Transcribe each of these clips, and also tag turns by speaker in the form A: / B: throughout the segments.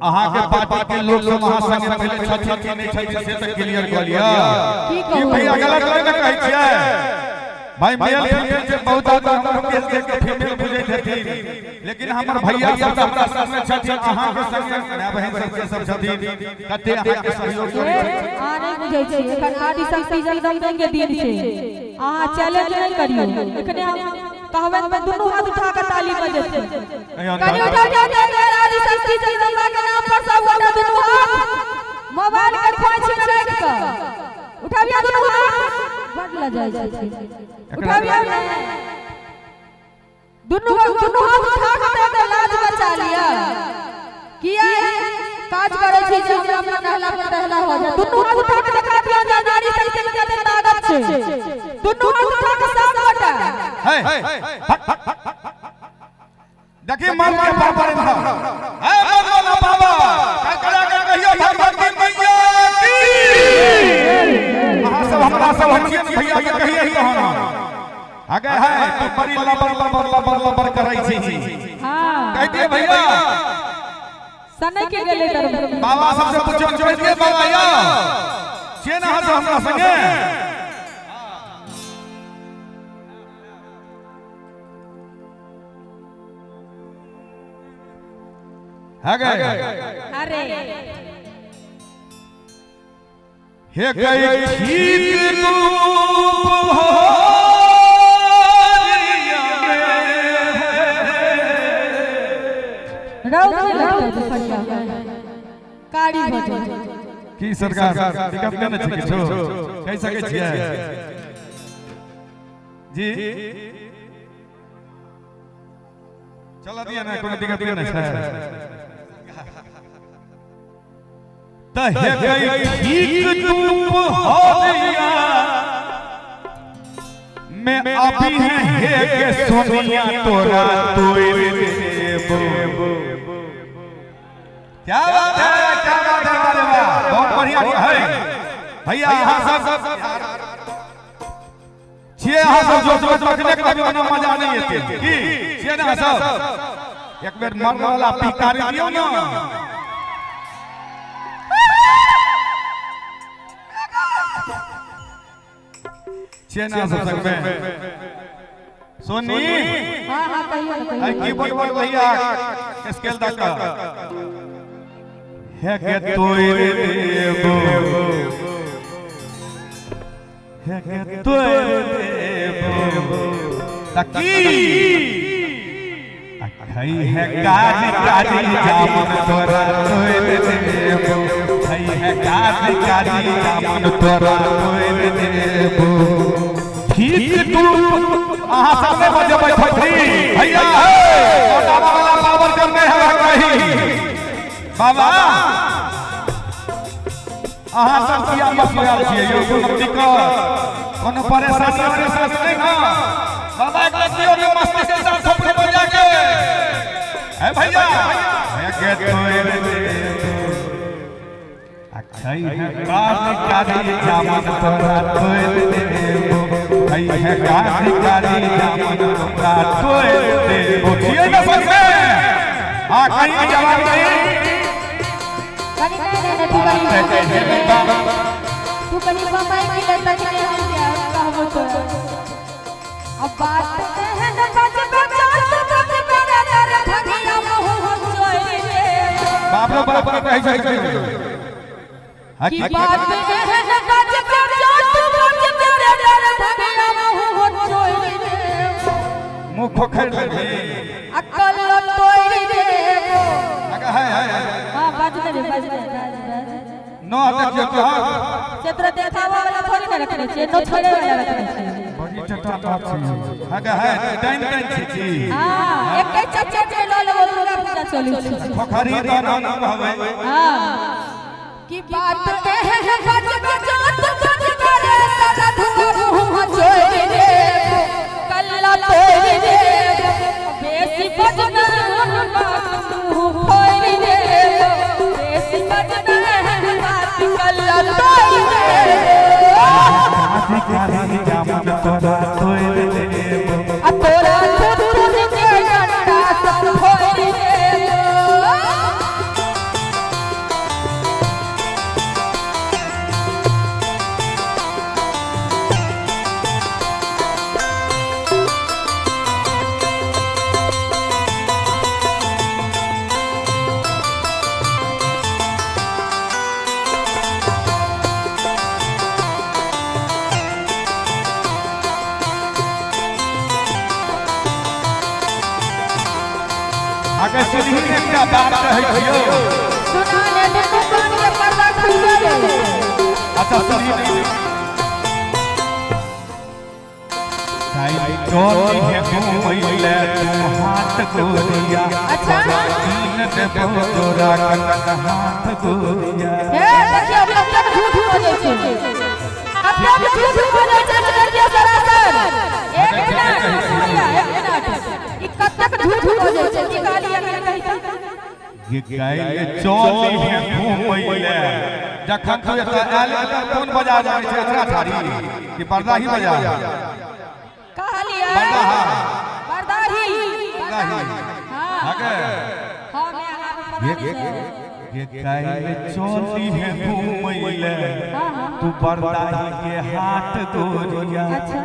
A: अहाँ के पार्टी के लोग सब महासंघ में पहले छथि के नहीं छथि से तक क्लियर कर लिया कि भैया गलत नहीं कहै छियै भाई मेल फीमेल से बहुत हम केस देख के फीमेल बुझै छथिन लेकिन हमर भैया सब हमरा संग में छथि अहाँ के संग माय बहन सब के सब छथिन कते अहाँ के सहयोग करै छथि आ नहीं बुझै छी एखन आदि शक्ति जगदम्बा के दिन छै अहाँ चैलेंज नहीं करियो एखने हम कहबन में दोनों हाथ उठा के ताली बजेते कनी उठा के आदि शक्ति जगदम्बा के नाम पर सब गोटा दोनों हाथ मोबाइल के खोंछ में रख के उठाबिया दोनों हाथ बदला जाय छै उठाबिया दोनों हाथ उठा के लाज बचा लिया किया काज करे छी जे हमरा अपना कहला हो जाए दोनों हाथ उठा के देखा दिया जा नारी शक्ति के ताकत छै दोनों हाथ उठा के सब गोटा देखिए मन के बाबा रे है मन वाला बाबा करा के कहियो भगवती मैया की अहां सब हमरा सब हटिए भैया के कहिए कहना आगे है तो बड़ी लबर करै छी हां कहते भैया सने के गेले कर बाबा सबसे पूछो जोड़ के बाबा या छे ना हस हमरा संगे आगे अरे हे कई ठीक रूप हो कारी की सरकार दिक्कत नहीं छै किछो कह सकै छियै जी चला दिया ना कोनो दिक्कत नहीं छै त हे गई ठीक रूप हो दिया मैं अभी है के सोनिया तोरा तोड़ देबो क्या बात है अरे वाह बहुत बढ़िया है भैया यहां सब छे यहां सब जो रखने के भी मजा नहीं आते की छे ना सब एक बेर मरने वाला पिकारी दियो ना छे ना सब संग में सोनी हां हां कहियो कीबोर्ड भैया स्केल दका है के तोड़ देबो है के तोड़ देबो तकी अखई है काजी जामुन तोरा तोड़ देबो खई है काजी जामुन तोरा तोड़ देबो ठीक तू आहा सामने बजे बैठती भैया छोटा वाला पावर करने है कहीं बाबा अहाँ सब किया मसला छियै यो कोनो दिक्कत कोनो परेशानी नहीं ना बाबा एक लड़कियों ने मस्ती के साथ सब बजा के है भैया के तोड़ दे अखई है काजी जामुन तोरा तोड़ देबो खई है काजी जामुन तोरा तोड़ देबो छियै ना सबसे हां कहीं जवाब नहीं तू कहीं बम्बई की लता के हम क्या कहबो तो अब बात है न बच तेरा तेरा भगिया मोह जोई रे बाप रे बाप कहि छै की बात है न बच तेरा तेरा भगिया मोह जोई रे मुख खोखर ले अकल तोड़ देबो है हां बाज दे नो देखियो तो क्षेत्र देखावा वाला थोड़ी ना रखने छियै नो छोड़े वाला रखने छियै बड़ी चटा बात छै आगे है टाइम छी हां एके चच्चा जे ल लेबो दुर्गा पूजा चलू छी पोखरी तो नाम हवे हां की बात कहे है बज करे सदा धुम जोड़ दे कल्ला तोड़ दे बेसी बजना मुंह फोड़ दे बेसी बजना कल्ला तोड़ दे काजी जामुन तोरा तोड़ देबो आ तोरा तोड़ के गंडा सब फोड़ देबो
B: एकटा बात कहै छियो
A: सुना ले दुनू कान के पर्दा खुले रे
B: अच्छा सुनिए चोली है घूमैले तू हाथ गोरिया
A: अच्छा
B: तीन देबो जोरा कनक हाथ गोरिया
A: हे देखिए अब तक झूठ बोले छे अब तक झूठ बोले छे लड़किया सरासर एक मिनट ई कब तक झूठ बोले छे निकालिए के कहि
B: ये गाइले चोली है घूमैले जखन तो आयल कौन बजा जाय छै अतरा थारी कि पर्दा ही बजा
A: कहलिए बरदाही हां
B: आगे
A: हां मैं आगे
B: ये गाइले चोली है घूमैले तू बरदाही के हाथ गोरिया
A: अच्छा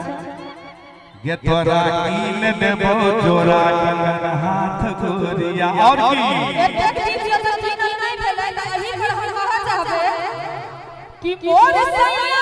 B: ये तोरा कीन देबो जोरा कंगन हाथ गोरिया और की
A: एक दिन जे तो कीनल नहीं भेलै त एही पर हम कह चाहबे कि मोर सैया